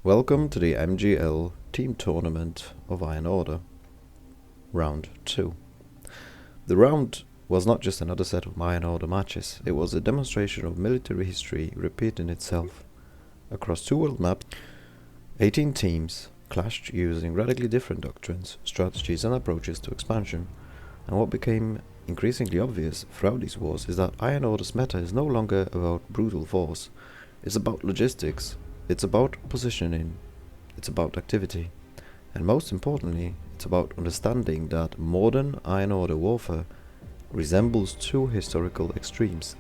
Welcome to the MGL Team Tournament of Iron Order, Round 2. The round was not just another set of Iron Order matches, it was a demonstration of military history repeating itself. Across two world maps, 18 teams clashed using radically different doctrines, strategies and approaches to expansion, and what became increasingly obvious throughout these wars is that Iron Order's meta is no longer about brutal force, it's about logistics. It's about positioning, it's about activity, and most importantly, it's about understanding that modern Iron Order warfare resembles two historical extremes.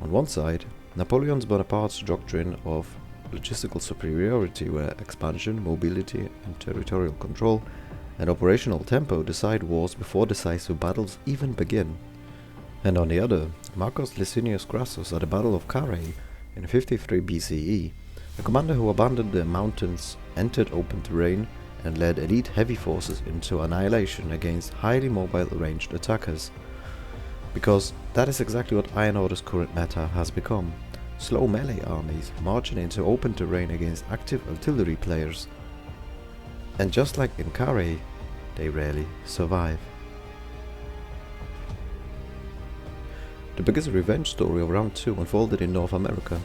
On one side, Napoleon Bonaparte's doctrine of logistical superiority, where expansion, mobility, and territorial control and operational tempo decide wars before decisive battles even begin. And on the other, Marcus Licinius Crassus at the Battle of Carrhae in 53 BCE, a commander who abandoned the mountains, entered open terrain, and led elite heavy forces into annihilation against highly mobile ranged attackers. Because that is exactly what Iron Order's current meta has become: slow melee armies marching into open terrain against active artillery players. And just like in Carrhae, they rarely survive. The biggest revenge story of round 2 unfolded in North America.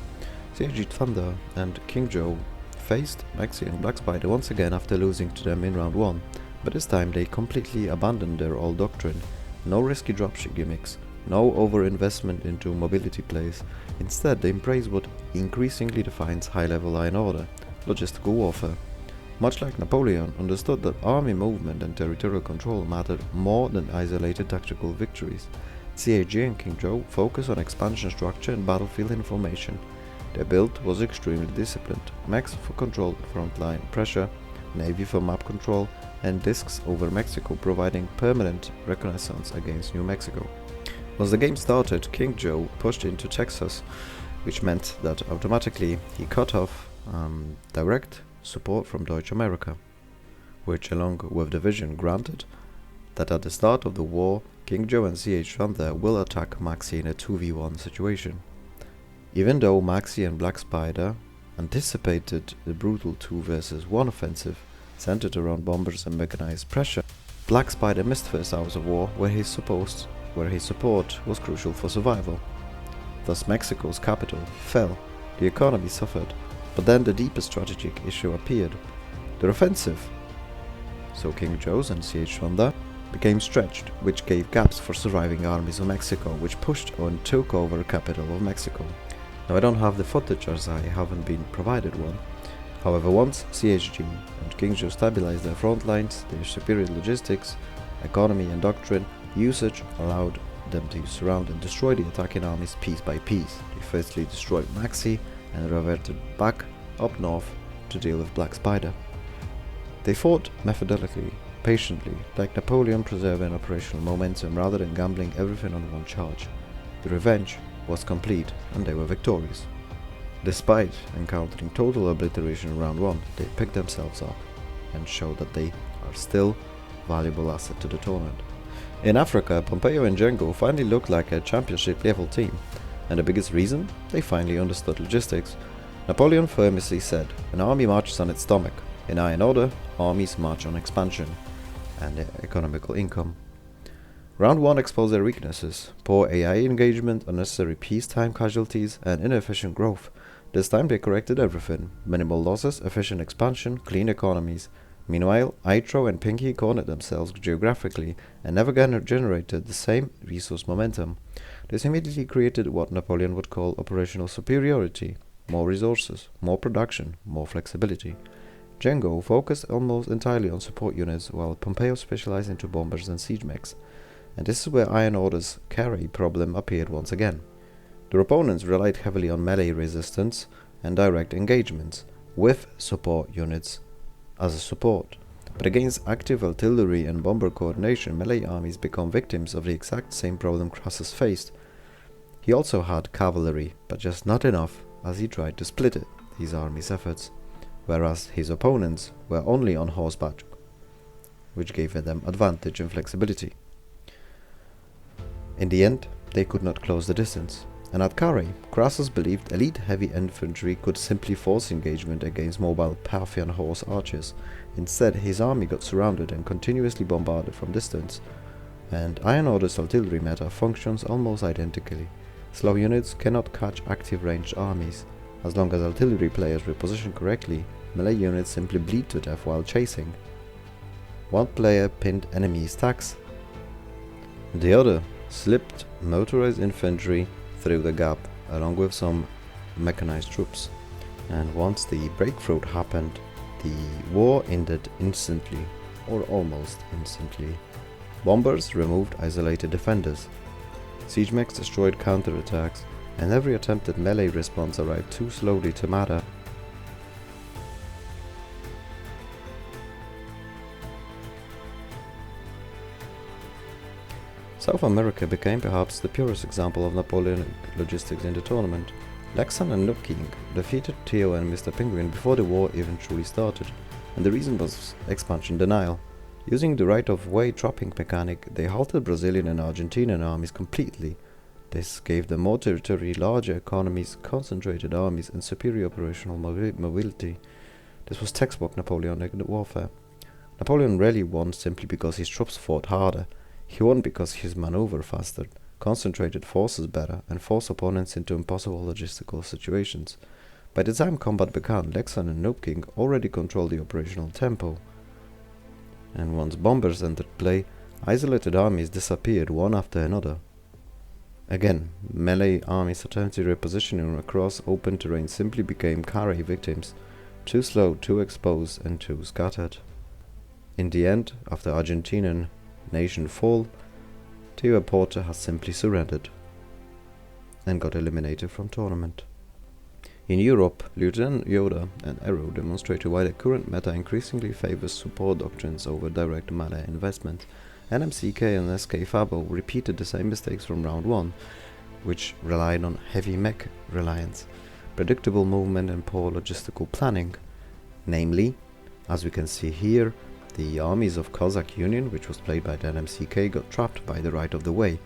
CIG Thunder and King Joe faced Maxi and Black Spider once again after losing to them in round 1, but this time they completely abandoned their old doctrine. No risky dropship gimmicks, no overinvestment into mobility plays. Instead, they embraced what increasingly defines high-level Iron Order: logistical warfare. Much like Napoleon understood that army movement and territorial control mattered more than isolated tactical victories, CIG and King Joe focused on expansion structure and battlefield information. Their build was extremely disciplined: Max for controlled frontline pressure, Navy for map control, and discs over Mexico providing permanent reconnaissance against New Mexico. Once the game started, King Joe pushed into Texas, which meant that automatically he cut off direct support from Deutsche America, which, along with the vision, granted that at the start of the war, King Joe and CH Thunder will attack Maxi in a 2v1 situation. Even though Maxi and Black Spider anticipated the brutal 2 versus 1 offensive centered around bombers and mechanized pressure, Black Spider missed first hours of war where his support was crucial for survival. Thus Mexico's capital fell, the economy suffered, but then the deeper strategic issue appeared: their offensive. So King Joe's and CH Thunder became stretched, which gave gaps for surviving armies of Mexico, which pushed and took over the capital of Mexico. Now I don't have the footage as I haven't been provided one. However, once CHG and King Joe stabilized their front lines, their superior logistics, economy and doctrine usage allowed them to surround and destroy the attacking armies piece by piece. They firstly destroyed Maxi and reverted back up north to deal with Black Spider. They fought methodically, patiently, like Napoleon, preserving operational momentum rather than gambling everything on one charge. The revenge was complete and they were victorious. Despite encountering total obliteration in round 1, they picked themselves up and showed that they are still a valuable asset to the tournament. In Africa, Pompeo and Django finally looked like a championship level team, and the biggest reason? They finally understood logistics. Napoleon famously said, "An army marches on its stomach." In Iron Order, armies march on expansion and economical income. Round 1 exposed their weaknesses: poor AI engagement, unnecessary peacetime casualties, and inefficient growth. This time they corrected everything: minimal losses, efficient expansion, clean economies. Meanwhile, Itro and Pinky cornered themselves geographically and never generated the same resource momentum. This immediately created what Napoleon would call operational superiority: more resources, more production, more flexibility. Django focused almost entirely on support units, while Pompeo specialized into bombers and siege mechs. And this is where Iron Order's carry problem appeared once again. Their opponents relied heavily on melee resistance and direct engagements, with support units as a support. But against active artillery and bomber coordination, melee armies become victims of the exact same problem Crassus faced. He also had cavalry, but just not enough, as he tried to split his army's efforts, whereas his opponents were only on horseback, which gave them advantage and flexibility. In the end, they could not close the distance, And at Carrhae, Crassus believed elite heavy infantry could simply force engagement against mobile Parthian horse archers. Instead, his army got surrounded and continuously bombarded from distance. And Iron Order's artillery meta functions almost identically. Slow units cannot catch active ranged armies. As long as artillery players reposition correctly, melee units simply bleed to death while chasing. One player pinned enemy stacks, the other slipped motorized infantry through the gap along with some mechanized troops. And once the breakthrough happened, the war ended instantly, or almost instantly. Bombers removed isolated defenders, siege mechs destroyed counterattacks, and every attempted melee response arrived too slowly to matter. South America became perhaps the purest example of Napoleonic logistics in the tournament. Lexan and Noob King defeated Theo and Mr. Penguin before the war even truly started, and the reason was expansion denial. Using the right-of-way trapping mechanic, they halted Brazilian and Argentinian armies completely. This gave them more territory, larger economies, concentrated armies, and superior operational mobility. This was textbook Napoleonic warfare. Napoleon rarely won simply because his troops fought harder. He won because he maneuvered faster, concentrated forces better, and forced opponents into impossible logistical situations. By the time combat began, Lexan and Noob King already controlled the operational tempo. And once bombers entered play, isolated armies disappeared one after another. Again, melee armies attempting repositioning across open terrain simply became Carrhae victims, too slow, too exposed, and too scattered. In the end, after Argentinian nation fall, Theo Porter has simply surrendered and got eliminated from tournament. In Europe, Lieutenant Yoda and Arrow demonstrated why the current meta increasingly favors support doctrines over direct melee investment. NMCK and SK Fabo repeated the same mistakes from round 1, which relied on heavy mech reliance, predictable movement and poor logistical planning. Namely, as we can see here, the armies of Cossack Union, which was played by the NMCK, got trapped by the right of the way.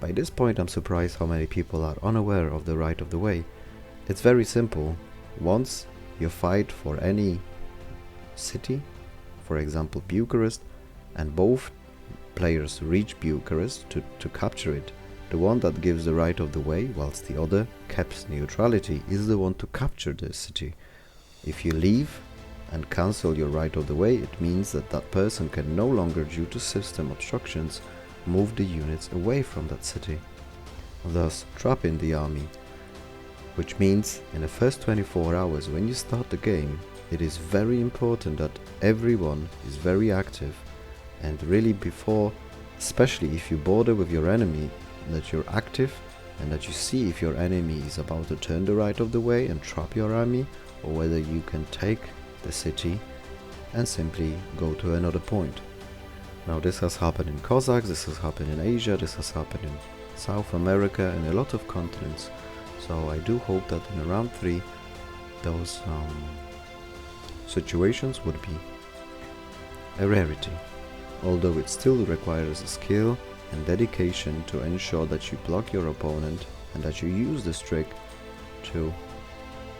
By this point I'm surprised how many people are unaware of the right of the way. It's very simple. Once you fight for any city, for example Bucharest, and both players reach Bucharest to capture it, the one that gives the right of the way whilst the other keeps neutrality is the one to capture the city. If you leave and cancel your right of the way, it means that that person can no longer, due to system obstructions, move the units away from that city, thus trapping the army. Which means in the first 24 hours when you start the game, it is very important that everyone is very active, and really before, especially if you border with your enemy, that you're active and that you see if your enemy is about to turn the right of the way and trap your army, or whether you can take the city and simply go to another point. Now this has happened in Cossacks, this has happened in Asia, this has happened in South America and a lot of continents. So I do hope that in round 3 those situations would be a rarity, although it still requires skill and dedication to ensure that you block your opponent and that you use this trick to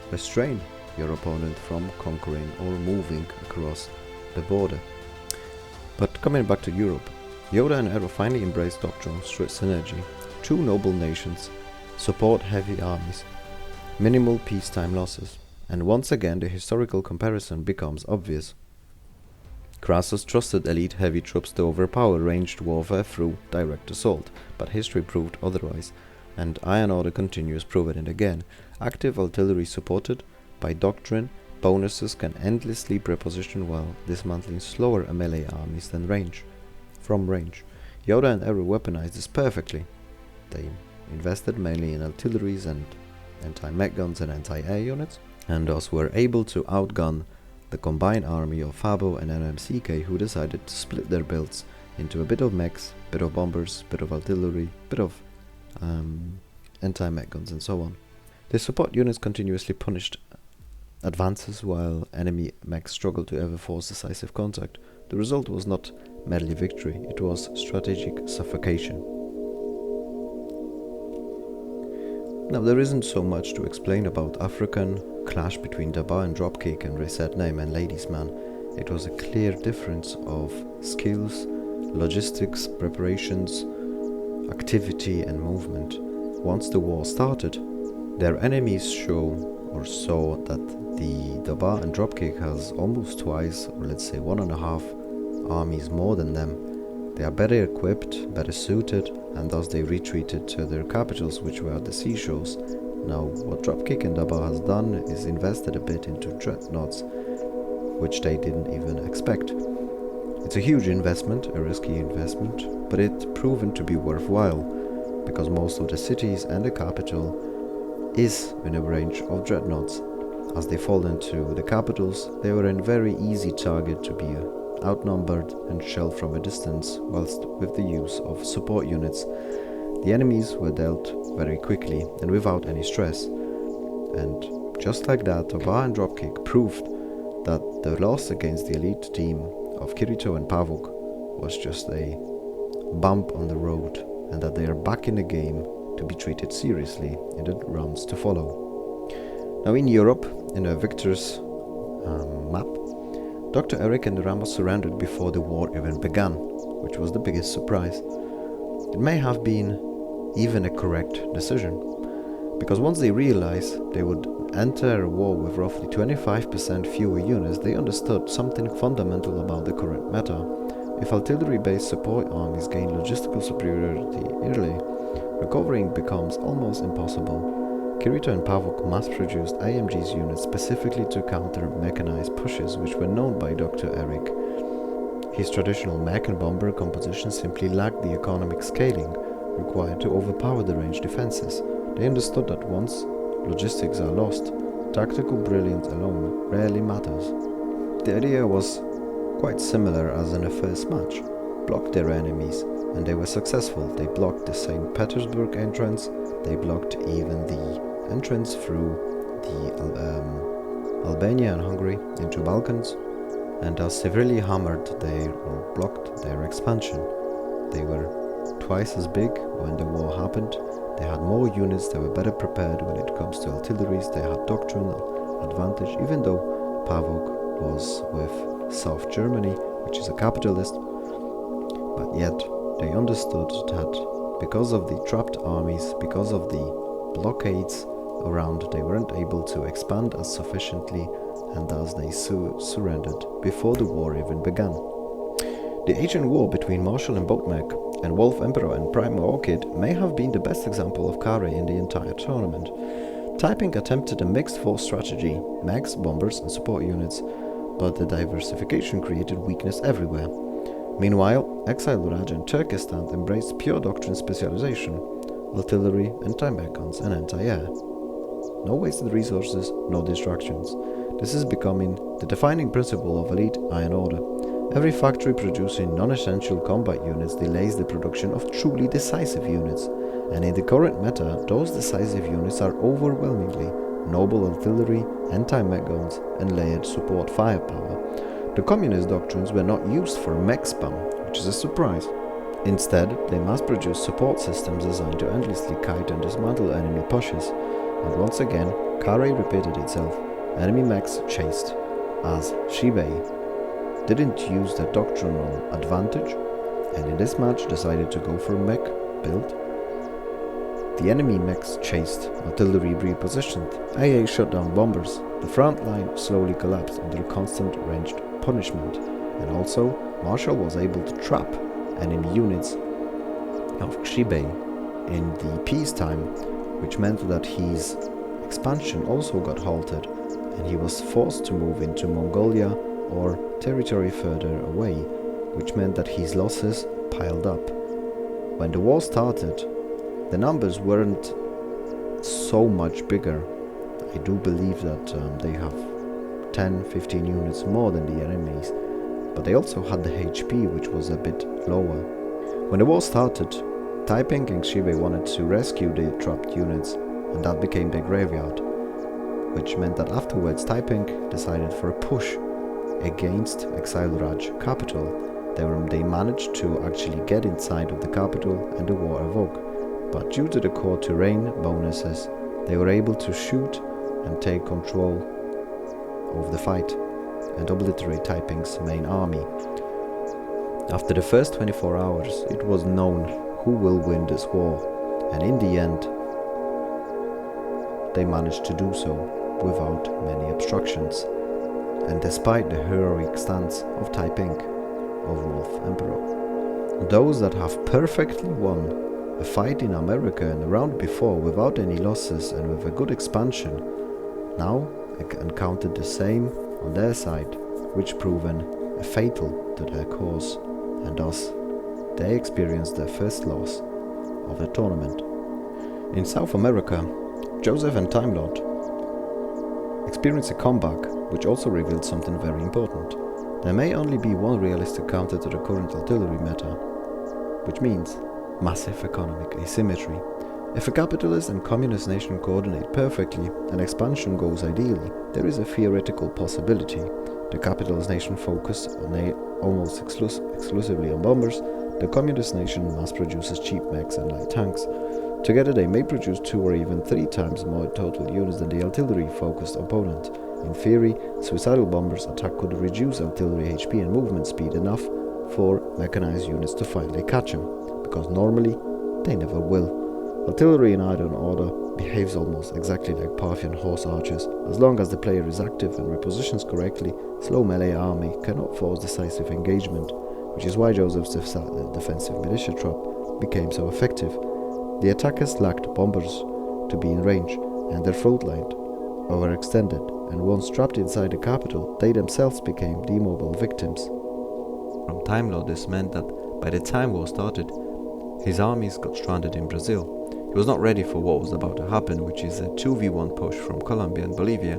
restrain your opponent from conquering or moving across the border. But coming back to Europe, Yoda and Arrow finally embraced doctrinal synergy. Two noble nations support heavy armies, minimal peacetime losses, and once again the historical comparison becomes obvious. Crassus trusted elite heavy troops to overpower ranged warfare through direct assault, but history proved otherwise, and Iron Order continues proving it again. Active artillery supported by doctrine, bonuses can endlessly preposition while dismantling slower melee armies than from range. Yoda and Arrow weaponized this perfectly. They invested mainly in artilleries and anti-mech guns and anti-air units, and thus were able to outgun the combined army of Fabo and NMCK, who decided to split their builds into a bit of mechs, bit of bombers, bit of artillery, bit of anti-mech guns and so on. The support units continuously punished advances while enemy mechs struggled to ever force decisive contact. The result was not merely victory, it was strategic suffocation. Now, there isn't so much to explain about African clash between Daba and Dropkick and Reset Name and Ladies Man. It was a clear difference of skills, logistics, preparations, activity and movement. Once the war started, their enemies saw that the Daba and Dropkick has almost twice, or let's say 1.5 armies more than them. They are better equipped, better suited, and thus they retreated to their capitals, which were the seashores. Now, what Dropkick and Daba has done is invested a bit into dreadnoughts, which they didn't even expect. It's a huge investment, a risky investment, but it's proven to be worthwhile, because most of the cities and the capital is in a range of dreadnoughts. As they fall into the capitals, they were a very easy target to be outnumbered and shelled from a distance, whilst with the use of support units, the enemies were dealt very quickly and without any stress. And just like that, Daba and Dropkick proved that the loss against the elite team of Kirito and Pavuk was just a bump on the road, and that they are back in the game to be treated seriously in the rounds to follow. Now in Europe, in a victor's map, Dr. Eric and the Ramos surrendered before the war even began, which was the biggest surprise. It may have been even a correct decision, because once they realized they would enter a war with roughly 25% fewer units, they understood something fundamental about the current meta. If artillery-based support armies gain logistical superiority early, recovering becomes almost impossible. Kirito and Pavuk mass-produced AMG's units specifically to counter mechanized pushes, which were known by Dr. Eric. His traditional mech and bomber composition simply lacked the economic scaling required to overpower the range defenses. They understood that once logistics are lost, tactical brilliance alone rarely matters. The idea was quite similar as in a first match. Block their enemies, and they were successful. They blocked the St. Petersburg entrance, they blocked even the entrance through the Albania and Hungary into Balkans, and thus severely hammered or blocked their expansion. They were twice as big when the war happened. They had more units, they were better prepared when it comes to artilleries, they had doctrinal advantage, even though Pavuk was with South Germany, which is a capitalist. But yet, they understood that because of the trapped armies, because of the blockades around, they weren't able to expand as sufficiently, and thus they surrendered before the war even began. The Asian War between Marshall and Boatmech and Wolf Emperor and Prime Orchid may have been the best example of Kare in the entire tournament. Taiping attempted a mixed force strategy, mechs, bombers and support units, but the diversification created weakness everywhere. Meanwhile, Exile Raj and Turkestan embraced pure doctrine specialization, artillery, anti-mech guns and anti-air. No wasted resources, no distractions. This is becoming the defining principle of elite Iron Order. Every factory producing non-essential combat units delays the production of truly decisive units, and in the current meta, those decisive units are overwhelmingly noble artillery, anti-mech guns and layered support firepower. The communist doctrines were not used for mech spam, which is a surprise. Instead, they mass-produced support systems designed to endlessly kite and dismantle enemy pushes. And once again, Kare repeated itself. Enemy mechs chased, as Shibei didn't use their doctrinal advantage, and in this match decided to go for mech build. The enemy mechs chased, artillery repositioned, AA shut down bombers, the front line slowly collapsed under constant ranged punishment, and also Marshall was able to trap enemy units of Shibei in the peacetime, which meant that his expansion also got halted, and he was forced to move into Mongolia or territory further away, which meant that his losses piled up. When the war started, the numbers weren't so much bigger. I do believe that they have 10-15 units more than the enemies, but they also had the HP, which was a bit lower. When the war started, Taiping and Shibei wanted to rescue the trapped units, and that became their graveyard, which meant that afterwards Taiping decided for a push against Exile Raj capital. They managed to actually get inside of the capital and the war awoke, but due to the core terrain bonuses, they were able to shoot and take control of the fight and obliterate Taiping's main army. After the first 24 hours, it was known who will win this war, and in the end, they managed to do so without many obstructions, and despite the heroic stance of Taiping, of Wolf Emperor. Those that have perfectly won a fight in America and the round before without any losses and with a good expansion, now encountered the same on their side, which proven fatal to their cause, and thus they experienced their first loss of the tournament. In South America, Joseph and Time Lord experienced a comeback, which also revealed something very important. There may only be one realistic counter to the current artillery meta, which means massive economic asymmetry. If a capitalist and communist nation coordinate perfectly and expansion goes ideally, there is a theoretical possibility. The capitalist nation focus almost exclusively on bombers, the communist nation mass produces cheap mechs and light tanks. Together they may produce 2 or even 3 times more total units than the artillery-focused opponent. In theory, suicidal bombers' attack could reduce artillery HP and movement speed enough for mechanized units to finally catch them, because normally they never will. Artillery in Iron Order behaves almost exactly like Parthian horse archers. As long as the player is active and repositions correctly, slow melee army cannot force decisive engagement, which is why Joseph's defensive militia trap became so effective. The attackers lacked bombers to be in range, and their front line overextended, and once trapped inside the capital, they themselves became demobile victims. From Time Lord, this meant that by the time war started, his armies got stranded in Brazil. He was not ready for what was about to happen, which is a 2v1 push from Colombia and Bolivia.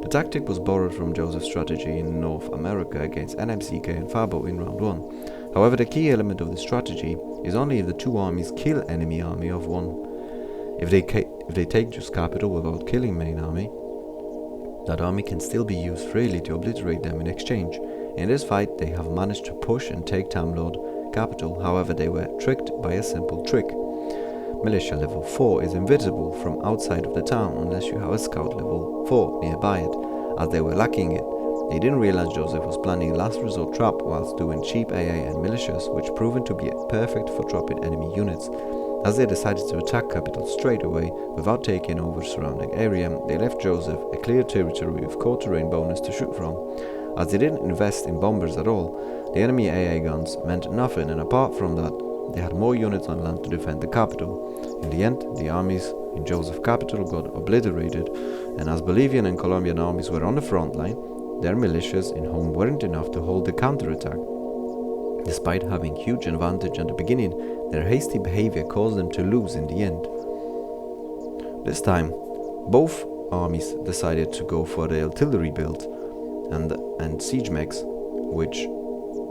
The tactic was borrowed from Joseph's strategy in North America against NMCK and Fabo in round 1. However, the key element of the strategy is only if the two armies kill enemy army of one. If they take just capital without killing main army, that army can still be used freely to obliterate them in exchange. In this fight, they have managed to push and take Time Lord capital, however they were tricked by a simple trick. Militia level 4 is invisible from outside of the town unless you have a scout level 4 nearby it, as they were lacking it. They didn't realize Joseph was planning last resort trap whilst doing cheap AA and militias, which proven to be perfect for trapping enemy units. As they decided to attack capital straight away without taking over surrounding area, they left Joseph a clear territory with core terrain bonus to shoot from. As they didn't invest in bombers at all, the enemy AA guns meant nothing, and apart from that, they had more units on land to defend the capital. In the end, the armies in Joseph's capital got obliterated, and as Bolivian and Colombian armies were on the front line, their militias in home weren't enough to hold the counterattack. Despite having huge advantage at the beginning, their hasty behavior caused them to lose in the end. This time, both armies decided to go for the artillery build and siege mechs, which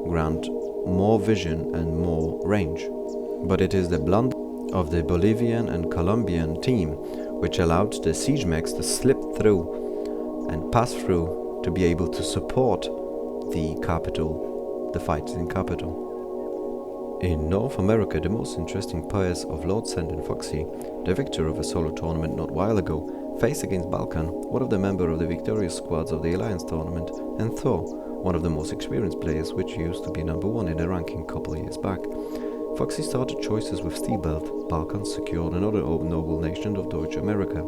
grant more vision and more range. But it is the blunder of the Bolivian and Colombian team which allowed the siege mechs to slip through and pass through to be able to support the fights in capital. In North America, the most interesting pairs of Lord Send and Foxy, the victor of a solo tournament not while ago, faced against Balkan, one of the members of the victorious squads of the Alliance tournament, and Thor, one of the most experienced players which used to be number 1 in the ranking couple years back. Foxy started choices with Steel Belt, Balkan secured another noble nation of Deutsche America.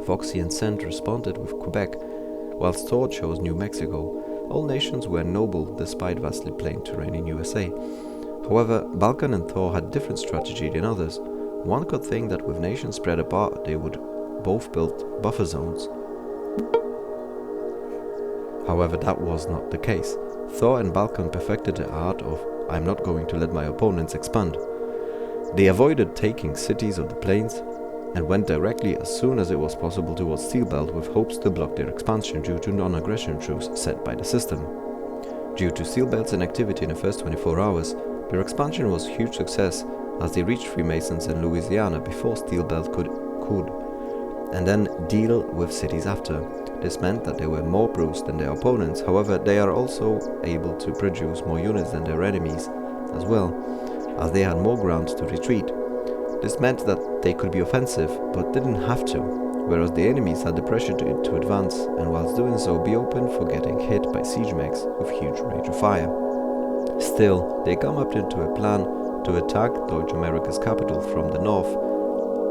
Foxy and Send responded with Quebec, whilst Thor chose New Mexico. All nations were noble despite vastly plain terrain in USA. However, Balkan and Thor had different strategy than others. One could think that with nations spread apart they would both build buffer zones. However, that was not the case. Thor and Balkan perfected the art of "I'm not going to let my opponents expand." They avoided taking cities of the plains and went directly as soon as it was possible towards Steel Belt with hopes to block their expansion due to non-aggression truce set by the system. Due to Steel Belt's inactivity in the first 24 hours, their expansion was a huge success as they reached Freemasons in Louisiana before Steel Belt could and then deal with cities after. This meant that they were more bruised than their opponents, however they are also able to produce more units than their enemies as well, as they had more ground to retreat. This meant that they could be offensive, but didn't have to, whereas the enemies had the pressure to advance, and whilst doing so be open for getting hit by siege mechs with huge range of fire. Still, they come up into a plan to attack Deutsche America's capital from the north,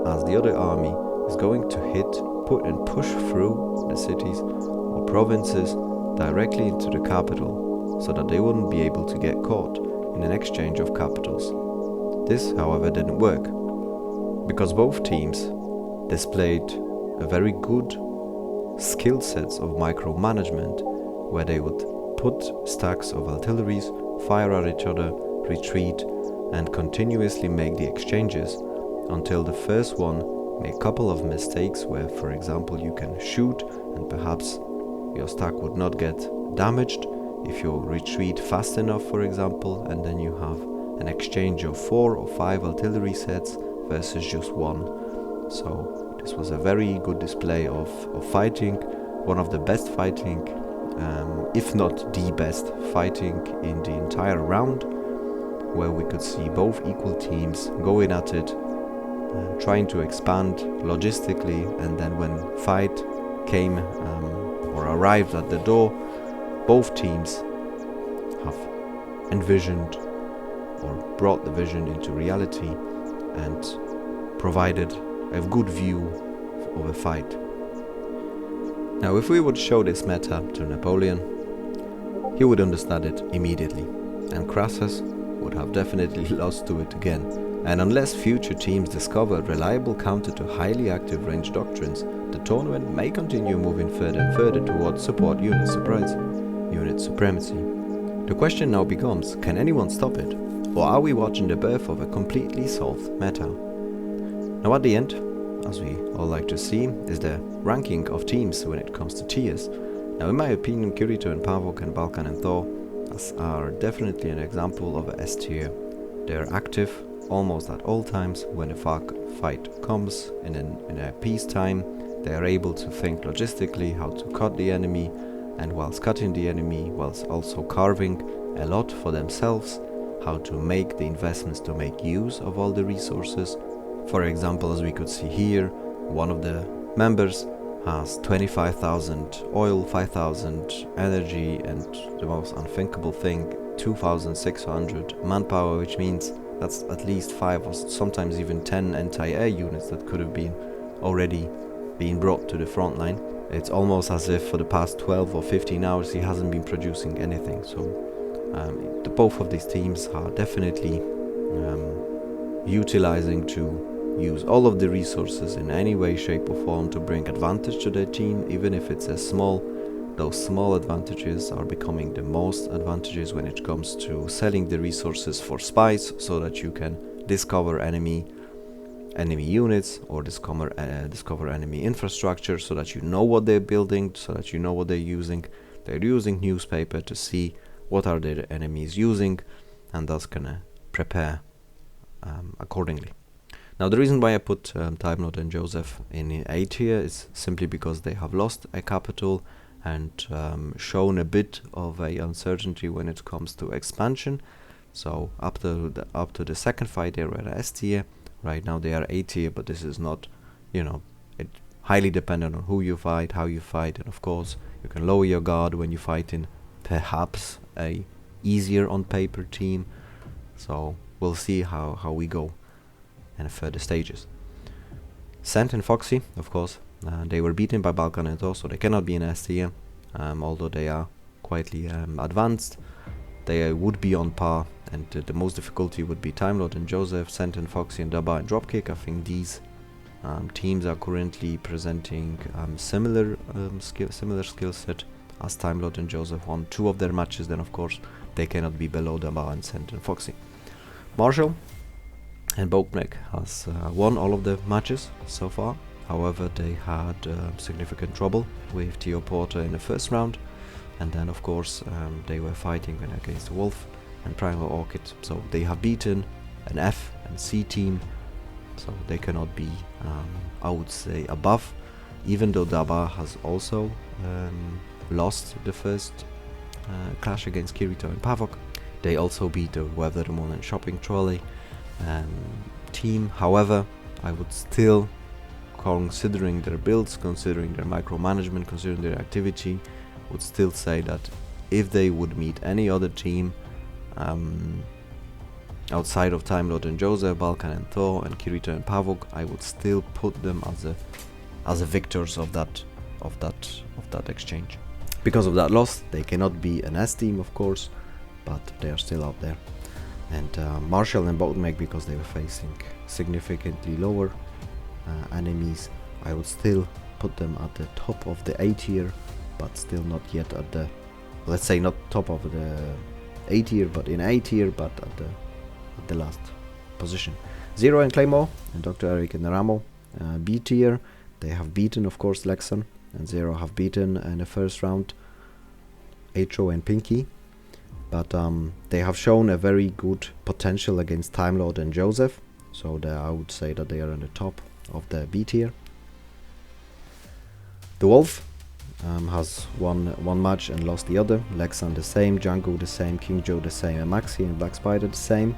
as the other army is going to push through the cities or provinces directly into the capital, so that they wouldn't be able to get caught in an exchange of capitals. This, however, didn't work, because both teams displayed a very good skill sets of micromanagement, where they would put stacks of artilleries, fire at each other, retreat, and continuously make the exchanges until the first one made a couple of mistakes where, for example, you can shoot and perhaps your stack would not get damaged if you retreat fast enough, for example, and then you have an exchange of 4 or 5 artillery sets versus just one. So this was a very good display of fighting, one of the best fighting, if not the best fighting in the entire round, where we could see both equal teams going at it, trying to expand logistically, and then when fight came or arrived at the door, both teams have envisioned or brought the vision into reality and provided a good view of a fight. Now, if we would show this meta to Napoleon, he would understand it immediately, and Crassus would have definitely lost to it again. And unless future teams discover a reliable counter to highly active ranged doctrines, the tournament may continue moving further and further towards support unit supremacy. The question now becomes, can anyone stop it? Or are we watching the birth of a completely solved meta? Now at the end, as we all like to see, is the ranking of teams when it comes to tiers. Now in my opinion, Kirito and Pavok and Balkan and Thor are definitely an example of a S tier. They are active almost at all times. When a fight comes in a peacetime, they are able to think logistically how to cut the enemy, and whilst cutting the enemy, whilst also carving a lot for themselves, how to make the investments to make use of all the resources. For example, as we could see here, one of the members has 25,000 oil, 5,000 energy, and the most unthinkable thing, 2,600 manpower, which means that's at least 5 or sometimes even 10 anti-air units that could have been already being brought to the front line. It's almost as if for the past 12 or 15 hours he hasn't been producing anything. So both of these teams are definitely utilizing to use all of the resources in any way, shape or form to bring advantage to their team, even if it's as small. Those small advantages are becoming the most advantages when it comes to selling the resources for spies, so that you can discover enemy units or discover enemy infrastructure, so that you know what they're building, so that you know what they're using. They're using newspaper to see what are their enemies using, and thus can prepare accordingly. Now the reason why I put Time Lord and Joseph in A tier is simply because they have lost a capital and shown a bit of a uncertainty when it comes to expansion. So up to the second fight they were at S tier. Right now they are A tier, but this is not, it highly dependent on who you fight, how you fight, and of course you can lower your guard when you fight in perhaps a easier on paper team. So we'll see how we go in further stages. Sant and Foxy, of course, they were beaten by Balkan and Thor, so they cannot be in S tier, although they are quietly advanced. They would be on par, and the most difficulty would be Time Lord and Joseph, Sant and Foxy and Daba and Dropkick. I think these teams are currently presenting similar skill set, as Time Lord and Joseph won 2 of their matches. Then of course they cannot be below Daba and Sant and Foxy. Marshall and Boatneck has won all of the matches so far. However, they had significant trouble with Theo Porter in the first round, and then of course they were fighting against Wolf and Primal Orchid, so they have beaten an F and C team, so they cannot be, I would say, above, even though Daba has also lost the first clash against Kirito and Pavok. They also beat the Weather the Moon and Shopping Trolley, team. However, I would still, considering their builds, considering their micromanagement, considering their activity, would still say that if they would meet any other team outside of Time Lord and Joseph, Balkan and Thor, and Kirito and Pavok, I would still put them as a victors of that exchange. Because of that loss, they cannot be an S team, of course, but they are still out there. And Marshall and Bottleneck, because they were facing significantly lower enemies, I would still put them at the top of the A tier, but still not yet at the, let's say not top of the A tier, but in A tier, but at the last position. Zero and Claymore and Dr. Eric and Ramo, B tier. They have beaten, of course, Lexan, and Zero have beaten in the first round Atro and Pinky, but they have shown a very good potential against Time Lord and Joseph, so I would say that they are on the top of the B tier. The Wolf has won one match and lost the other. Lexan the same, Django the same, King Joe the same, and Maxi and Black Spider the same.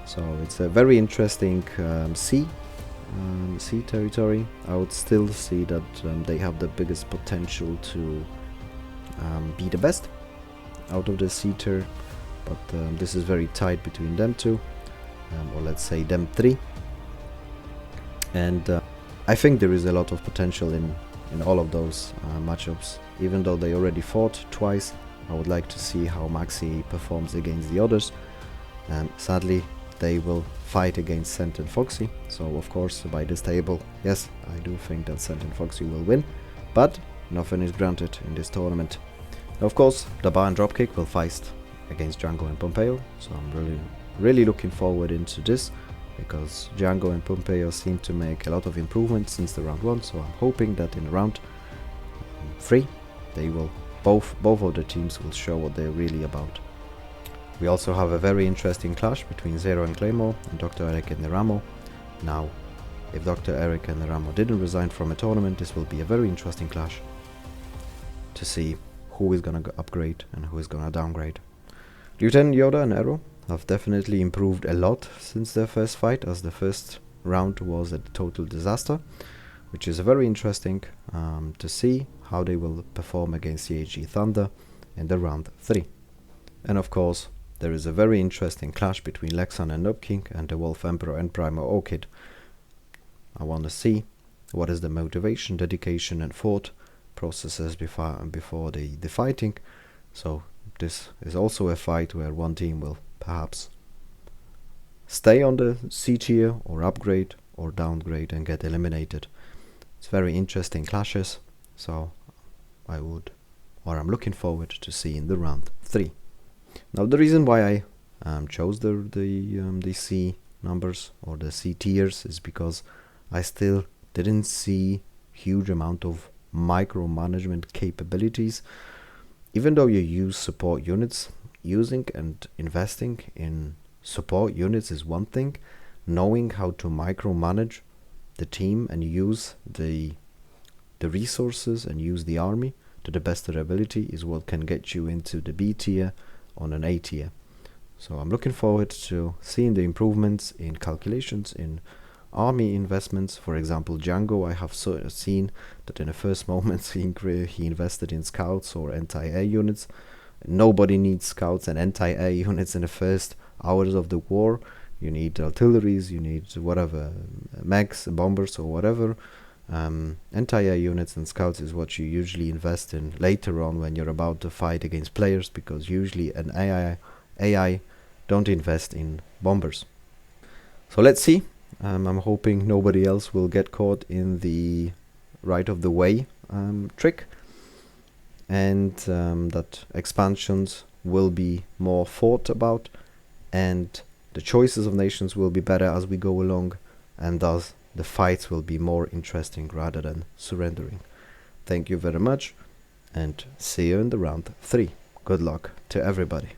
So it's a very interesting C territory. I would still see that they have the biggest potential to be the best out of the C tier, but this is very tight between them two, or let's say them three. And I think there is a lot of potential in all of those matchups. Even though they already fought twice, I would like to see how Maxi performs against the others. Sadly, they will fight against Scent and Foxy, so of course by this table, yes, I do think that Scent and Foxy will win, but nothing is granted in this tournament. Of course, the Bar and Dropkick will fight against Django and Pompeo, so I'm really looking forward into this, because Django and Pompeo seem to make a lot of improvements since the round 1, so I'm hoping that in round 3 they will both of the teams will show what they're really about. We also have a very interesting clash between Zero and Claymore and Dr. Eric and Neramo. Now, if Dr. Eric and Neramo didn't resign from a tournament, this will be a very interesting clash to see who is gonna upgrade and who is gonna downgrade. Lieutenant Yoda and Arrow have definitely improved a lot since their first fight, as the first round was a total disaster, which is very interesting to see how they will perform against CHG Thunder in the round 3. And of course, there is a very interesting clash between Lexan and Noob King and the Wolf Emperor and Primo Orchid. I want to see what is the motivation, dedication and thought processes before the fighting. So this is also a fight where one team will perhaps stay on the C tier or upgrade or downgrade and get eliminated. It's very interesting clashes, so I'm looking forward to see in the round 3. Now the reason why I chose the C numbers or the C tiers is because I still didn't see huge amount of micromanagement capabilities. Even though you use support units, using and investing in support units is one thing. Knowing how to micromanage the team and use the resources and use the army to the best of their ability is what can get you into the B tier on an A tier. So I'm looking forward to seeing the improvements in calculations, in army investments. For example, Django, I have seen that in the first moments he invested in scouts or anti-air units. Nobody needs scouts and anti-air units in the first hours of the war. You need artilleries, you need whatever, mechs, bombers or whatever. Anti-air units and scouts is what you usually invest in later on when you're about to fight against players, because usually an AI don't invest in bombers. So let's see. I'm hoping nobody else will get caught in the right of the way trick, and that expansions will be more thought about and the choices of nations will be better as we go along, and thus the fights will be more interesting rather than surrendering. Thank you very much and see you in the round 3. Good luck to everybody.